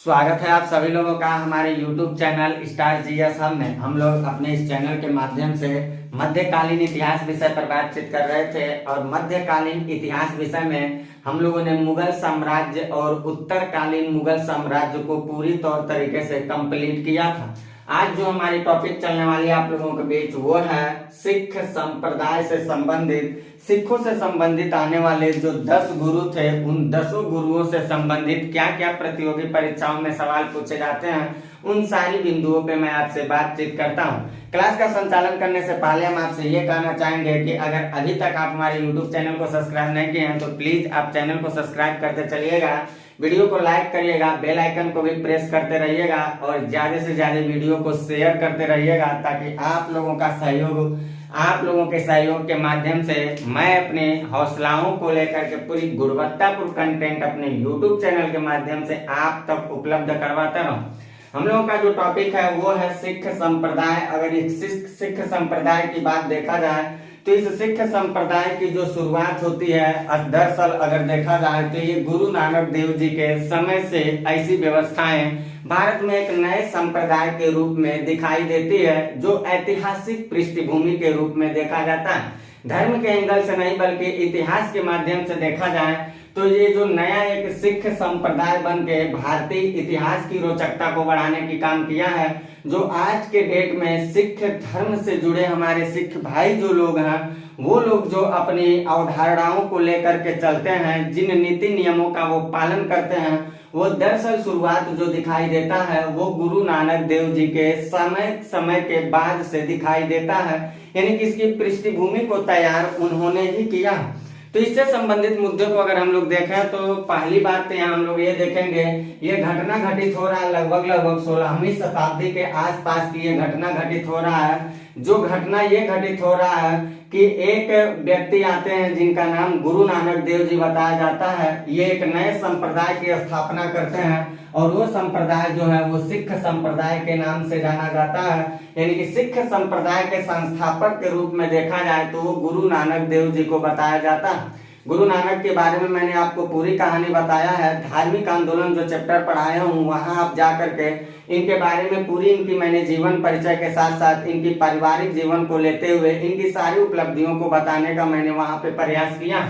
स्वागत है आप सभी लोगों का हमारे YouTube channel star GS hub में। हम लोग अपने इस चैनल के माध्यम से मध्यकालीन इतिहास विषय पर बातचीत कर रहे थे और मध्यकालीन इतिहास विषय में हम लोगों ने मुगल साम्राज्य और उत्तरकालीन मुगल साम्राज्य को पूरी तौर तरीके से कंप्लीट किया था। आज जो हमारी टॉपिक चलने वाली है आप लोगों के बीच वो है सिख संप्रदाय से संबंधित, सिखों से संबंधित आने वाले जो 10 गुरु थे उन 10 गुरुओं से संबंधित क्या क्या प्रतियोगी परीक्षाओं में सवाल पूछे जाते हैं, उन सारी बिंदुओं पे मैं आपसे बातचीत करता हूँ। क्लास का संचालन करने से पहले हम आपसे ये कहना चाहेंगे कि अगर अभी तक आप हमारे YouTube चैनल को सब्सक्राइब नहीं किए हैं तो प्लीज आप चैनल को सब्सक्राइब करते चलिएगा, वीडियो को लाइक करिएगा, बेल आइकन को भी प्रेस करते रहिएगा और ज्यादा से ज्यादा वीडियो को शेयर करते रहिएगा ताकि आप लोगों के सहयोग के माध्यम से मैं अपने हौसलाओं को लेकर के पूरी गुणवत्तापूर्ण कंटेंट अपने YouTube चैनल के माध्यम से आप तक उपलब्ध करवाता रहूं। हम लोगों का जो टॉपिक है वो है सिख संप्रदाय। अगर इस सिख संप्रदाय की बात देखा जाए तो इस सिख संप्रदाय की जो शुरुआत होती है दरअसल अगर देखा जाए तो ये गुरु नानक देव जी के समय से ऐसी व्यवस्थाएं भारत में एक नए संप्रदाय के रूप में दिखाई देती है जो ऐतिहासिक पृष्ठभूमि के रूप में देखा जाता है। धर्म के एंगल से नहीं बल्कि इतिहास के माध्यम से देखा जाए तो ये जो नया एक सिख संप्रदाय बन के भारतीय इतिहास की रोचकता को बढ़ाने की काम किया है, जो आज के डेट में सिख धर्म से जुड़े हमारे सिख भाई जो लोग हैं वो लोग जो अपनी अवधारणाओं को लेकर के चलते हैं, जिन नीति नियमों का वो पालन करते हैं, वो दरअसल शुरुआत जो दिखाई देता है वो गुरु नानक देव जी के समय के बाद से दिखाई देता है, यानी कि इसकी पृष्ठभूमि को तैयार उन्होंने ही किया। तो इससे संबंधित मुद्दे को अगर हम लोग देखें तो पहली बात तो यहाँ हम लोग ये देखेंगे, ये घटना घटित हो रहा है लगभग 16वीं शताब्दी के आसपास की ये घटना घटित हो रहा है। जो घटना ये घटित हो रहा है कि एक व्यक्ति आते हैं जिनका नाम गुरु नानक देव जी बताया जाता है, ये एक नए संप्रदाय की स्थापना करते हैं और वो संप्रदाय जो है वो सिख संप्रदाय के नाम से जाना जाता है, यानी कि सिख संप्रदाय के संस्थापक के रूप में देखा जाए तो वो गुरु नानक देव जी को बताया जाता है। गुरु नानक के बारे में मैंने आपको पूरी कहानी बताया है, धार्मिक आंदोलन जो चैप्टर पढ़ाया हूँ वहां आप जा करके इनके बारे में पूरी इनकी मैंने जीवन परिचय के साथ साथ इनकी पारिवारिक जीवन को लेते हुए इनकी सारी उपलब्धियों को बताने का मैंने वहां पे प्रयास किया।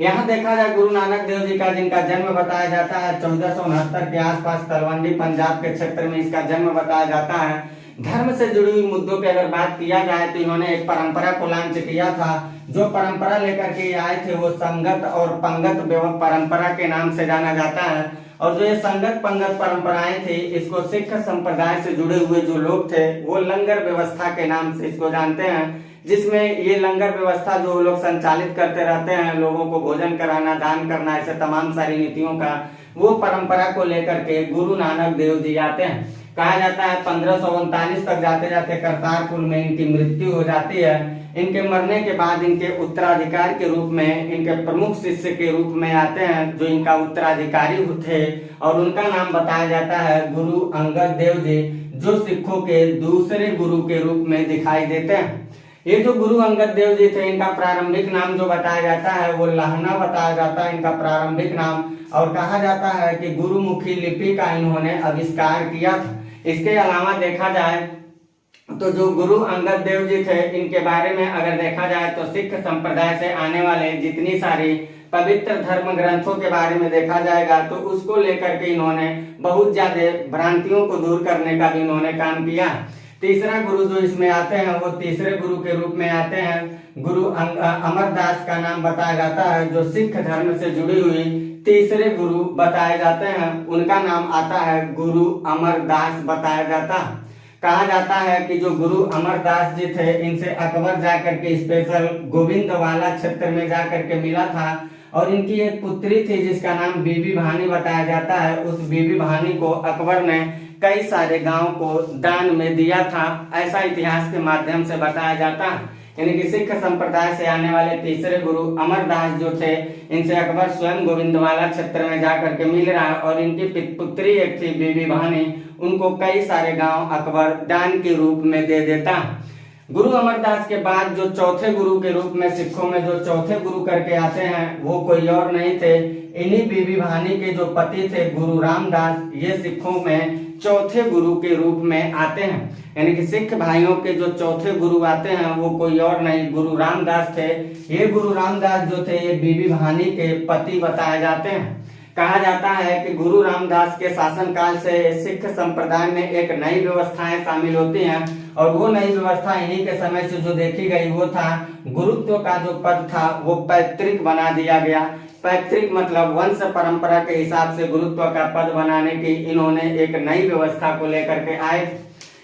यहाँ देखा जाए गुरु नानक देव जी का जिनका जन्म बताया जाता है 1469 के आसपास तलवंडी पंजाब के क्षेत्र में इसका जन्म बताया जाता है। धर्म से जुड़ी हुई मुद्दों पे अगर बात किया जाए तो इन्होंने एक परंपरा को लॉन्च किया था। जो परंपरा लेकर के आए थे वो संगत और पंगत परंपरा के नाम से जाना जाता है और जो ये संगत पंगत परंपराएं थी इसको सिख संप्रदाय से जुड़े हुए जो लोग थे वो लंगर व्यवस्था के नाम से इसको जानते हैं, जिसमें ये लंगर व्यवस्था जो लोग संचालित करते रहते हैं, लोगों को भोजन कराना, दान करना, ऐसे तमाम सारी नीतियों का वो परंपरा को लेकर के गुरु नानक देव जी आते हैं। कहा जाता है 1539 तक जाते जाते करतारपुर में इनकी मृत्यु हो जाती है। इनके मरने के बाद इनके उत्तराधिकारी के रूप में इनके प्रमुख शिष्य के रूप में आते हैं जो इनका उत्तराधिकारी थे और उनका नाम बताया जाता है गुरु अंगद देव जी, जो सिखों के दूसरे गुरु के रूप में दिखाई देते हैं। ये जो गुरु अंगद देव जी थे इनका प्रारंभिक नाम जो बताया जाता है वो लहना बताया जाता है इनका प्रारंभिक नाम, और कहा जाता है कि गुरुमुखी लिपि का इन्होंने आविष्कार किया था। इसके अलावा देखा जाए तो जो गुरु अंगद देव जी थे इनके बारे में अगर देखा जाए तो सिख संप्रदाय से आने वाले जितनी सारी पवित्र धर्म ग्रंथों के बारे में देखा जाएगा तो उसको लेकर के इन्होंने बहुत ज्यादा भ्रांतियों को दूर करने का भी इन्होंने काम किया। तीसरा गुरु जो इसमें आते हैं वो तीसरे गुरु के रूप में आते हैं गुरु अमरदास का नाम बताया जाता है, जो सिख धर्म से जुड़ी हुई तीसरे गुरु बताए जाते हैं, उनका नाम आता है गुरु अमरदास बताया जाता है। कहा जाता है कि जो गुरु अमरदास जी थे इनसे अकबर जाकर के स्पेशल गोविंदवाला क्षेत्र में जाकर के मिला था और इनकी एक पुत्री थी जिसका नाम बीबी भानी बताया जाता है। उस बीबी भानी को अकबर ने कई सारे गांव को दान में दिया था, ऐसा इतिहास के माध्यम से बताया जाता है। यानी कि सिख संप्रदाय से आने वाले तीसरे गुरु अमरदास जो थे इनसे अकबर स्वयं गोविंदवाला क्षेत्र में जाकर के मिल रहा है और इनकी पुत्री एक थी बीबी भानी, उनको कई सारे गांव अकबर दान के रूप में दे देता। गुरु अमरदास के बाद जो चौथे गुरु के रूप में सिखों में जो चौथे गुरु करके आते हैं वो कोई और नहीं थे, इन्हीं बीबी भानी के जो पति थे गुरु रामदास, ये सिखों में चौथे गुरु के रूप में आते हैं। यानी कि सिख भाइयों के जो चौथे गुरु आते हैं वो कोई और नहीं गुरु रामदास थे। ये गुरु रामदास जो थे ये बीबी भानी के पति बताए जाते हैं। कहा जाता है कि गुरु रामदास के शासनकाल से सिख संप्रदाय में एक नई व्यवस्थाएं शामिल होती हैं और वो नई व्यवस्था इन्हीं के समय से जो देखी गई वो था गुरुत्व का जो पद था वो पैतृक बना दिया गया। पैतृक मतलब वंश परंपरा के हिसाब से गुरुत्व का पद बनाने की इन्होंने एक नई व्यवस्था को लेकर के आए।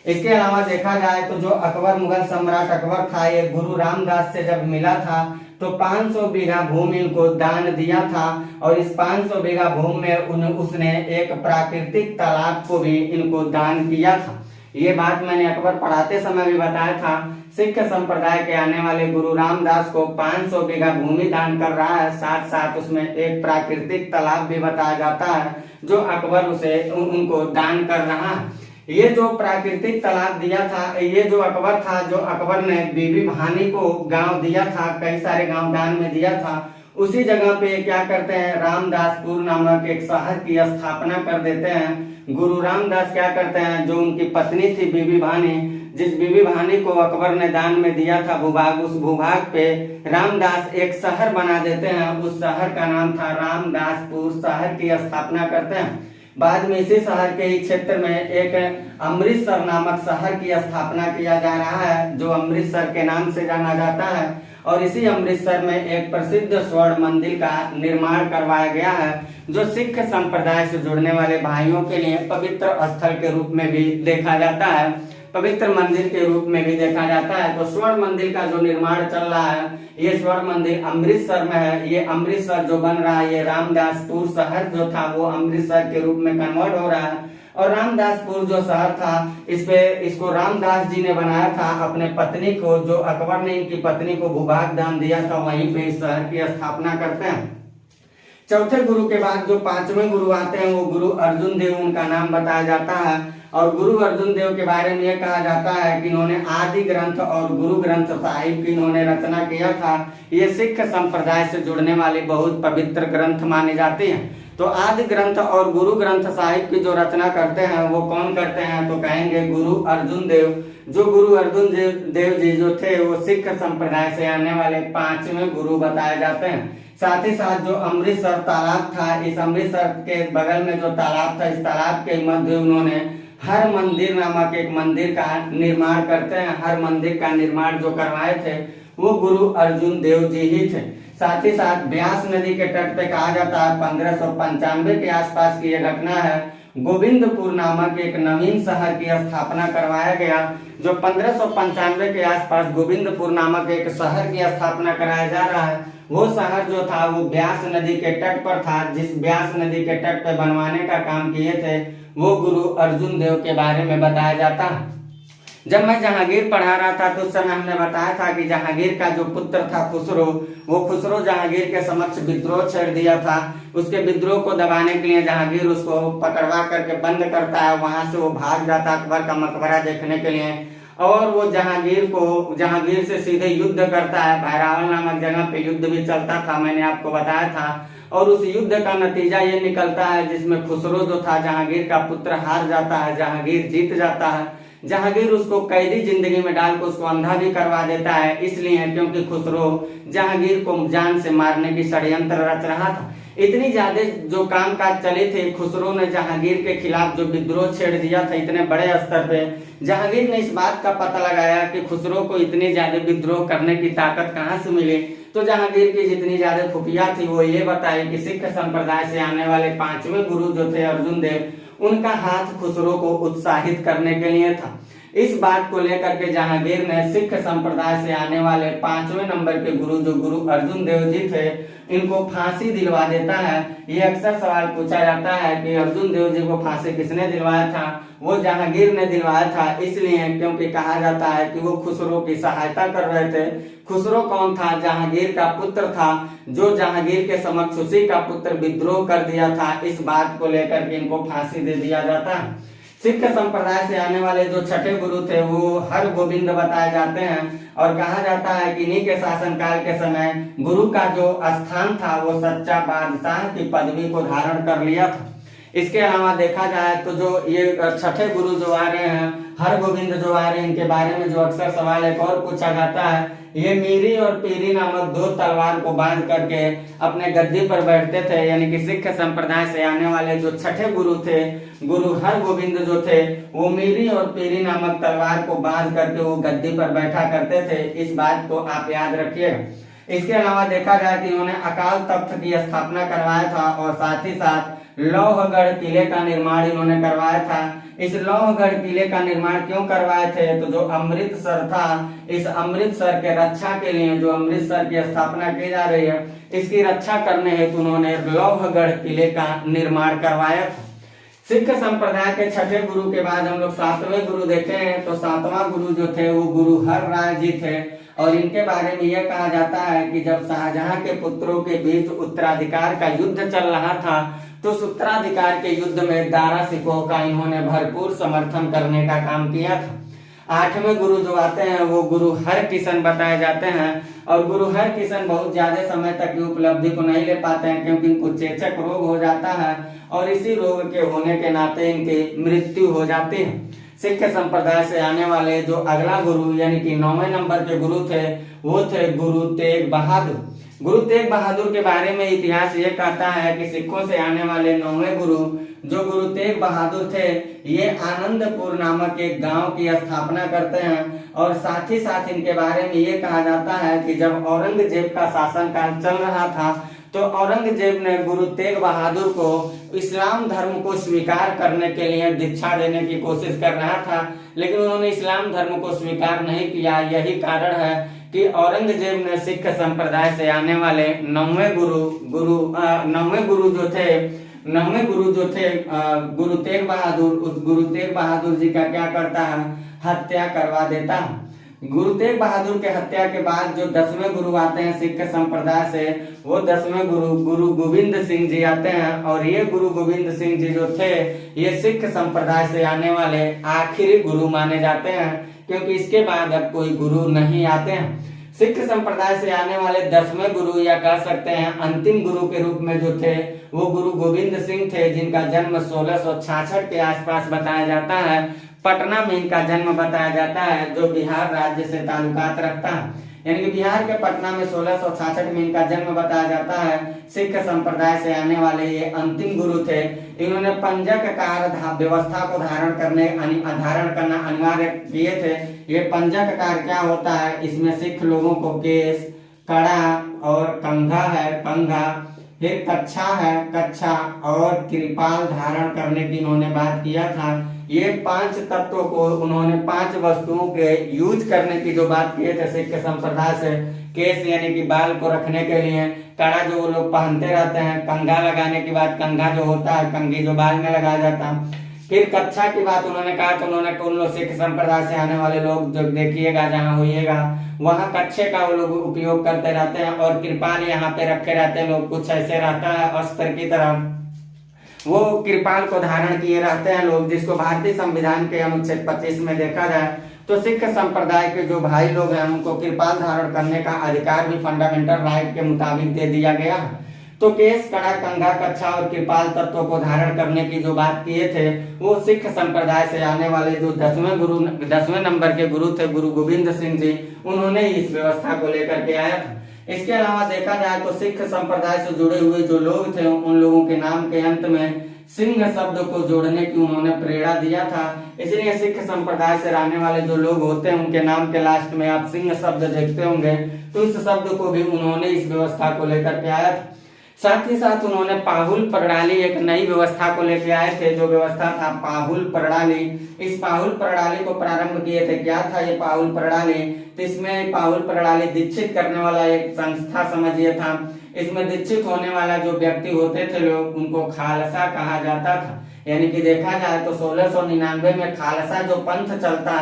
इसके अलावा देखा जाए तो जो अकबर मुगल सम्राट अकबर था ये गुरु रामदास से जब मिला था तो 500 बीघा भूमि इनको दान दिया था और इस 500 बीघा भूमि में उसने एक प्राकृतिक तालाब को भी इनको दान किया था। ये बात मैंने अकबर पढ़ाते समय भी बताया था। सिख संप्रदाय के आने वाले गुरु रामदास को 500 बीघा भूमि दान कर रहा है, साथ साथ उसमें एक प्राकृतिक तालाब भी बताया जाता है जो अकबर उसे उनको दान कर रहा है। ये जो प्राकृतिक तालाब दिया था ये जो अकबर था, जो अकबर ने बीबी भानी को गांव दिया था, कई सारे गांव दान में दिया था, उसी जगह पे क्या करते हैं रामदासपुर नामक एक शहर की स्थापना कर देते हैं। गुरु रामदास क्या करते हैं, जो उनकी पत्नी थी बीबी भानी, जिस बीबी भानी को अकबर ने दान में दिया था भूभाग, उस भूभाग पे रामदास एक शहर बना देते हैं। उस शहर का नाम था रामदासपुर। शहर की स्थापना करते हैं। बाद में इसी शहर के ही क्षेत्र में एक अमृतसर नामक शहर की स्थापना किया जा रहा है जो अमृतसर के नाम से जाना जाता है और इसी अमृतसर में एक प्रसिद्ध स्वर्ण मंदिर का निर्माण करवाया गया है जो सिख संप्रदाय से जुड़ने वाले भाइयों के लिए पवित्र स्थल के रूप में भी देखा जाता है, पवित्र मंदिर के रूप में भी देखा जाता है। तो स्वर्ण मंदिर का जो निर्माण चल रहा है ये स्वर्ण मंदिर अमृतसर में है। ये अमृतसर जो बन रहा है ये रामदासपुर शहर जो था वो अमृतसर के रूप में कन्वर्ट हो रहा है और रामदासपुर जो शहर था इसको रामदास जी ने बनाया था अपने पत्नी को, जो अकबर ने इनकी पत्नी को भूभाग दान दिया था, वहीं पे इस शहर की स्थापना करते हैं। चौथे गुरु के बाद जो पांचवें गुरु आते हैं वो गुरु अर्जुन देव उनका नाम बताया जाता है और गुरु अर्जुन देव के बारे में यह कहा जाता है कि इन्होंने आदि ग्रंथ और गुरु ग्रंथ साहिब की इन्होंने रचना किया था। ये सिख संप्रदाय से जुड़ने वाले बहुत पवित्र ग्रंथ माने जाते हैं। तो आदि ग्रंथ और गुरु ग्रंथ साहिब की जो रचना करते हैं वो कौन करते हैं, तो कहेंगे गुरु अर्जुन देव। जो गुरु अर्जुन देव जी जो थे वो सिख संप्रदाय से आने वाले पांचवें गुरु बताए जाते हैं। साथ ही साथ जो अमृतसर तालाब था, इस अमृतसर के बगल में जो तालाब था, इस तालाब के मध्य उन्होंने हर मंदिर नामक एक मंदिर का निर्माण करते हैं। हर मंदिर का निर्माण जो करवाए थे वो गुरु अर्जुन देव जी ही थे। साथ ही साथ ब्यास नदी के तट पे कहा जाता है 1595 के आसपास की यह घटना है। गोविंदपुर नामक एक नवीन शहर की स्थापना करवाया गया। जो 1595 के आसपास गोविंदपुर नामक एक शहर की स्थापना कराया जा रहा है वो शहर जो था वो ब्यास नदी के तट पर था। जिस ब्यास नदी के तट पर बनवाने का काम किए थे वो गुरु अर्जुन देव के बारे में बताया जाता है। जब मैं जहांगीर पढ़ा रहा था तो उस समय हमने बताया था कि जहांगीर का जो पुत्र था खुसरो, वो खुसरो जहांगीर के समक्ष विद्रोह छेड़ दिया था। उसके विद्रोह को दबाने के लिए जहांगीर उसको पकड़वा करके बंद करता है, वहां से वो भाग जाता अकबर का मकबरा देखने के लिए और वो जहांगीर से सीधे युद्ध करता है। भैरावल नामक जगह पे युद्ध भी चलता था, मैंने आपको बताया था। और उस युद्ध का नतीजा ये निकलता है जिसमें खुसरो जो था जहांगीर का पुत्र हार जाता है, जहांगीर जीत जाता है। जहांगीर उसको कैदी जिंदगी में डालकर उसको अंधा भी करवा देता है, इसलिए क्योंकि खुसरो जहांगीर को जान से मारने की षड्यंत्र रच रहा था। इतनी ज्यादा जो कामकाज चले थे, खुसरो ने जहांगीर के खिलाफ जो विद्रोह छेड़ दिया था इतने बड़े स्तर पे, जहांगीर ने इस बात का पता लगाया कि खुसरो को इतनी ज्यादा विद्रोह करने की ताकत कहाँ से मिली। तो जहांगीर की जितनी ज्यादा खुफिया थी वो ये बताई कि सिख संप्रदाय से आने वाले पांचवें गुरु जो थे अर्जुन देव, उनका हाथ खुसरो को उत्साहित करने के लिए था। इस बात को लेकर के जहांगीर ने सिख संप्रदाय से आने वाले पांचवें नंबर के गुरु जो गुरु अर्जुन देव जी थे इनको फांसी दिलवा देता है। ये अक्सर सवाल पूछा जाता है कि अर्जुन देव जी को फांसी किसने दिलवाया था, वो जहांगीर ने दिलवाया था, इसलिए क्योंकि कहा जाता है कि वो खुसरो की सहायता कर रहे थे। खुसरो कौन था, जहांगीर का पुत्र था, जो जहांगीर के समक्ष उसी का पुत्र विद्रोह कर दिया था। इस बात को लेकर के इनको फांसी दे दिया जाता है। सिख संप्रदाय से आने वाले जो छठे गुरु थे वो हर गोविंद बताए जाते हैं और कहा जाता है कि इन्हीं के शासनकाल के समय गुरु का जो स्थान था वो सच्चा बादशाह की पदवी को धारण कर लिया था। इसके अलावा देखा जाए तो जो ये छठे गुरु जो आ रहे हैं, हर गोविंद जो आ रहे हैं, इनके बारे में जो अक्सर सवाल एक और पूछा जाता है, ये मीरी और पीरी नामक दो तलवार को बांध करके अपने गद्दी पर बैठते थे। यानी कि सिख संप्रदाय से आने वाले जो छठे गुरु थे, गुरु हर गोविंद जो थे, वो मीरी और पीरी नामक तलवार को बांध करके वो गद्दी पर बैठा करते थे। इस बात को आप याद रखिएगा। इसके अलावा देखा जाए कि इन्होंने अकाल तख्त की स्थापना करवाया था और साथ ही साथ लौहगढ़ किले का निर्माण इन्होंने करवाया था। इस लौहगढ़ किले का निर्माण क्यों करवाए थे? तो जो अमृतसर था, इस अमृतसर के रक्षा के लिए, जो अमृतसर की स्थापना की जा रही है, इसकी रक्षा करने हेतु उन्होंने लौहगढ़ किले का निर्माण करवाया था। सिख संप्रदाय के छठे गुरु के बाद हम लोग सातवें गुरु देखे हैं, तो सातवां गुरु जो थे वो गुरु हर राय जी थे और इनके बारे में यह कहा जाता है कि जब शाहजहां के पुत्रों के बीच उत्तराधिकार का युद्ध चल रहा था, तो उस उत्तराधिकार के युद्ध में दारा सिकोह का इन्होंने भरपूर समर्थन करने का काम किया था। आठवें गुरु जो आते हैं वो गुरु हर किशन बताए जाते हैं और गुरु हर किशन बहुत ज्यादा समय तक की उपलब्धि को नहीं ले पाते हैं क्योंकि इनको चेचक रोग हो जाता है और इसी रोग के होने के नाते इनकी मृत्यु हो जाती है। सिख संप्रदाय से आने वाले जो अगला गुरु यानी कि 9वें नंबर के गुरु थे वो थे गुरु तेग बहादुर। गुरु तेग बहादुर के बारे में इतिहास ये कहता है कि सिखों से आने वाले 9वें गुरु जो गुरु तेग बहादुर थे, ये आनंदपुर नामक एक गांव की स्थापना करते हैं और साथ ही साथ इनके बारे में ये कहा जाता है कि जब औरंगजेब का शासनकाल चल रहा था तो औरंगजेब ने गुरु तेग बहादुर को इस्लाम धर्म को स्वीकार करने के लिए दीक्षा देने की कोशिश कर रहा था, लेकिन उन्होंने इस्लाम धर्म को स्वीकार नहीं किया। यही कारण है कि औरंगजेब ने सिख संप्रदाय से आने वाले 9वें गुरु जो थे गुरु तेग बहादुर, उस गुरु तेग बहादुर जी का क्या करता है, हत्या करवा देता है। गुरु तेग बहादुर के हत्या के बाद जो 10वें गुरु आते हैं सिख संप्रदाय से, वो 10वें गुरु गोविंद सिंह जी आते हैं और ये गुरु गोविंद सिंह जी जो थे ये सिख संप्रदाय से आने वाले आखिरी गुरु माने जाते हैं क्योंकि इसके बाद अब कोई गुरु नहीं आते हैं। सिख संप्रदाय से आने वाले 10वें गुरु या कह सकते हैं अंतिम गुरु के रूप में जो थे वो गुरु गोविंद सिंह थे, जिनका जन्म 1666 के आसपास बताया जाता है। पटना में इनका जन्म बताया जाता है जो बिहार राज्य से ताल्लुकात रखता है। यानी कि बिहार के पटना में 1666 में इनका जन्म बताया जाता है। सिख संप्रदाय से आने वाले ये अंतिम गुरु थे। इन्होंने पंजक कार व्यवस्था को धारण करना अनिवार्य किए थे। ये पंजक कार क्या होता है, इसमें सिख लोगों को केस, कड़ा और कंघा, फिर कच्छा और कृपाल धारण करने की इन्होंने बात किया था। ये 5 तत्वों को उन्होंने 5 वस्तुओं के यूज करने की जो बात किए थे सिख संप्रदाय से, केस यानी कि बाल को रखने के लिए, कड़ा जो वो लोग पहनते रहते हैं, कंघा लगाने की बात, कंघा जो होता है कंघी जो बाल में लगाया जाता है। फिर कच्छा की बात उन्होंने कहा तो उन्होंने उन लोग सिख संप्रदाय से आने वाले लोग जो देखिएगा जहाँ होइएगा वहाँ कच्छे का वो लोग उपयोग करते रहते हैं और कृपाल यहाँ पे रखे रहते हैं लोग, कुछ ऐसे रहता है अस्त्र की तरह, वो कृपाल को धारण किए रहते हैं लोग, जिसको भारतीय संविधान के अनुच्छेद 25 में देखा जाए तो सिख संप्रदाय के जो भाई लोग हैं उनको कृपाल धारण करने का अधिकार भी फंडामेंटल राइट के मुताबिक दे दिया गया है। तो केस, कड़ा, कंघा, कच्छा और कृपाल तत्वों को धारण करने की जो बात किए थे वो सिख संप्रदाय से आने वाले जो 10वें नंबर के गुरु थे गुरु गोविंद सिंह जी, उन्होंने इस व्यवस्था को लेकर के आया था। इसके अलावा देखा जाए तो सिख संप्रदाय से जुड़े हुए जो लोग थे उन लोगों के नाम के अंत में सिंह शब्द को जोड़ने की उन्होंने प्रेरणा दिया था। इसलिए सिख संप्रदाय से रहने वाले जो लोग होते हैं उनके नाम के लास्ट में आप सिंह शब्द देखते होंगे, तो इस शब्द को भी उन्होंने इस व्यवस्था को लेकर के आया था। साथ ही साथ उन्होंने पाहुल प्रणाली एक नई व्यवस्था को लेकर आए थे, जो व्यवस्था था पाहुल प्रणाली। इस पाहुल प्रणाली को प्रारंभ किए थे। क्या था ये पाहुल प्रणाली? तो इसमें पाहुल प्रणाली दीक्षित करने वाला एक संस्था समझिए था। इसमें दीक्षित होने वाला जो व्यक्ति होते थे लोग, उनको खालसा कहा जाता था। यानी कि देखा जाए तो 1699 में खालसा जो पंथ चलता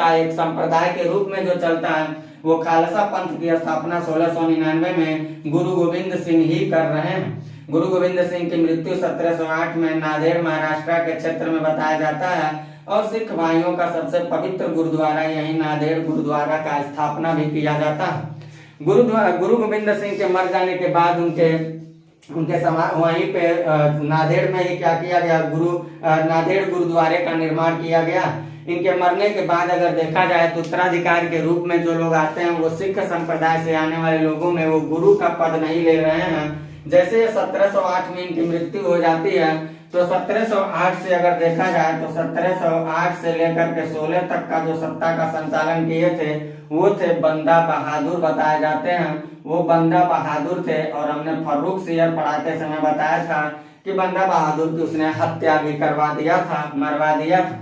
है एक संप्रदाय के रूप में जो चलता है, वो खालसा पंथ की स्थापना 1699 में गुरु गोविंद सिंह ही कर रहे हैं। गुरु गोविंद सिंह की मृत्यु 1708 में नांदेड़ महाराष्ट्र के क्षेत्र में बताया जाता है और सिख भाइयों का सबसे पवित्र गुरुद्वारा यही नांदेड़ गुरुद्वारा का स्थापना भी किया जाता है। गुरु गोविंद सिंह के मर जाने के बाद उनके वहीं पे नांदेड़ में ही क्या किया गया, नांदेड़ गुरुद्वारे का निर्माण किया गया। इनके मरने के बाद अगर देखा जाए तो उत्तराधिकारी के रूप में जो लोग आते हैं वो सिख संप्रदाय से आने वाले लोगों में वो गुरु का पद नहीं ले रहे हैं। जैसे 1708 में इनकी मृत्यु हो जाती है तो 1708 से अगर देखा जाए तो 1708 से लेकर के 16 तक का जो सत्ता का संचालन किए थे वो थे बंदा बहादुर बताए जाते हैं। वो बंदा बहादुर थे और हमने फर्रुख सियर पढ़ाते समय बताया था कि बंदा बहादुर की उसने हत्या भी करवा दिया था, मरवा दिया था।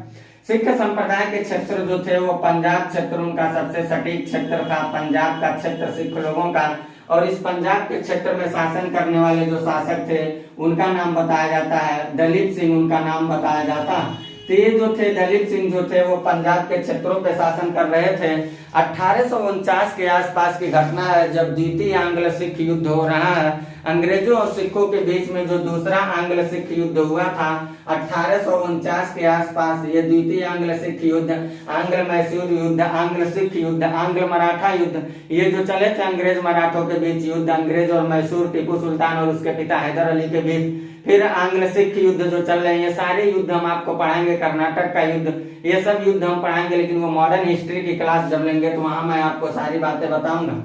सिख संप्रदाय के क्षेत्र जो थे वो पंजाब क्षेत्र उनका सबसे सटीक क्षेत्र था, पंजाब का क्षेत्र सिख लोगों का। और इस पंजाब के क्षेत्र में शासन करने वाले जो शासक थे उनका नाम बताया जाता है दलीप सिंह, उनका नाम बताया जाता है। तो ये जो थे दलीप सिंह जो थे वो पंजाब के क्षेत्रों पे शासन कर रहे थे। 1849 के आसपास की घटना है जब द्वितीय आंग्ल सिख युद्ध हो रहा है। अंग्रेजों और सिखों के बीच में जो दूसरा आंग्ल सिख युद्ध हुआ था 1849 के आसपास, ये द्वितीय आंग्ल सिख युद्ध, आंग्ल मैसूर युद्ध, आंग्ल सिख युद्ध, आंग्ल मराठा युद्ध, ये जो चले थे अंग्रेज मराठों के बीच युद्ध, अंग्रेज और मैसूर टीपू सुल्तान और उसके पिता हैदर अली के बीच, फिर आंग्ल सिख युद्ध जो चल रहे हैं, ये सारे युद्ध हम आपको पढ़ाएंगे। कर्नाटक का युद्ध, ये सब युद्ध हम पढ़ाएंगे, लेकिन वो मॉडर्न हिस्ट्री की क्लास जब लेंगे तो वहां मैं आपको सारी बातें बताऊंगा।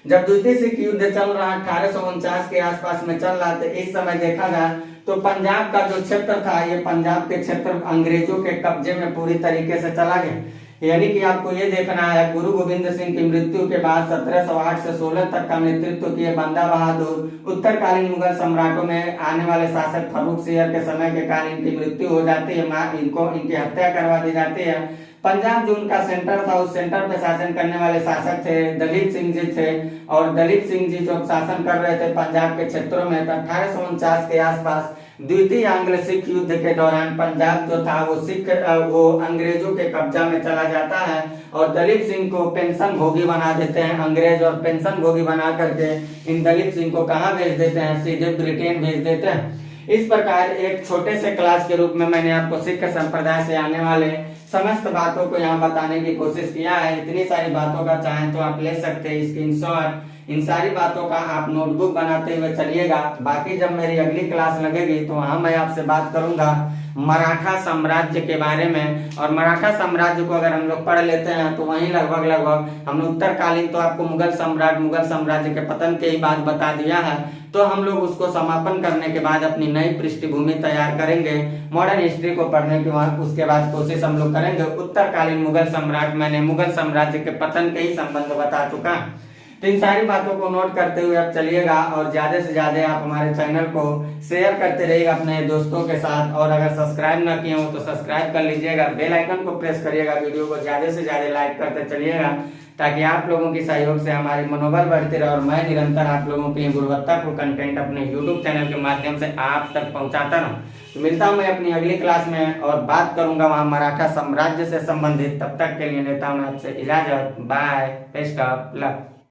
जब द्वितीय सिख युद्ध चल रहा 1849 के आसपास में चल रहा था, इस समय देखा जाए तो पंजाब का जो क्षेत्र था ये पंजाब के क्षेत्र अंग्रेजों के कब्जे में पूरी तरीके से चला गया। यानी कि आपको ये देखना है गुरु गोविंद सिंह की मृत्यु के बाद 1708 से 16 तक का नेतृत्व किए बंदा बहादुर। उत्तरकालीन मुगल सम्राटों में आने वाले शासक फर्रुख सियर के समय के काल इनकी मृत्यु हो जाती है, इनकी हत्या करवा दी जाती है। पंजाब जो उनका सेंटर था उस सेंटर पे शासन करने वाले शासक थे दलीप सिंह जी थे। और दलीप सिंह जी जो शासन कर रहे थे पंजाब के क्षेत्रों में 1849 के आसपास द्वितीय आंग्ल सिख युद्ध के दौरान पंजाब जो था वो अंग्रेजों के कब्जा में चला जाता है और दलीप सिंह को पेंशन भोगी बना देते हैं अंग्रेज। और पेंशन भोगी बना करके इन दलीप सिंह को कहाँ भेज देते हैं, सीधे ब्रिटेन भेज देते हैं। इस प्रकार एक छोटे से क्लास के रूप में मैंने आपको सिख संप्रदाय से आने वाले समस्त बातों को यहाँ बताने की कोशिश किया है। इतनी सारी बातों का चाहें तो आप ले सकते हैं स्क्रीनशॉट, इन सारी बातों का आप नोटबुक बनाते हुए चलिएगा। बाकी जब मेरी अगली क्लास लगेगी तो वहां मैं आपसे बात करूंगा मराठा साम्राज्य के बारे में। और मराठा साम्राज्य को अगर हम लोग पढ़ लेते हैं तो वहीं लगभग हमने उत्तरकालीन तो आपको मुगल साम्राज्य के पतन के ही बाद बता दिया है। तो हम लोग उसको समापन करने के बाद अपनी नई पृष्ठभूमि तैयार करेंगे मॉडर्न हिस्ट्री को पढ़ने के बाद। उसके बाद कोशिश हम लोग करेंगे उत्तरकालीन मुगल सम्राट, मैंने मुगल साम्राज्य के पतन के ही संबंध बता चुका। तो इन सारी बातों को नोट करते हुए आप चलिएगा और ज्यादा से ज्यादा आप हमारे चैनल को शेयर करते रहिएगा अपने दोस्तों के साथ। और अगर सब्सक्राइब ना किए हो तो सब्सक्राइब कर लीजिएगा, बेल आइकन को प्रेस करिएगा, वीडियो को ज्यादा से ज्यादा लाइक करते चलिएगा ताकि आप लोगों की सहयोग से हमारी मनोबल बढ़ते रहे और मैं निरंतर आप लोगों के लिए गुणवत्तापूर्ण कंटेंट अपने YouTube चैनल के माध्यम से आप तक पहुंचाता रहूं। तो मिलता हूं मैं अपनी अगली क्लास में और बात करूंगा वहां मराठा साम्राज्य से संबंधित। तब तक के लिए लेता हूं आपसे इजाजत, बाय, बेस्ट ऑफ लक।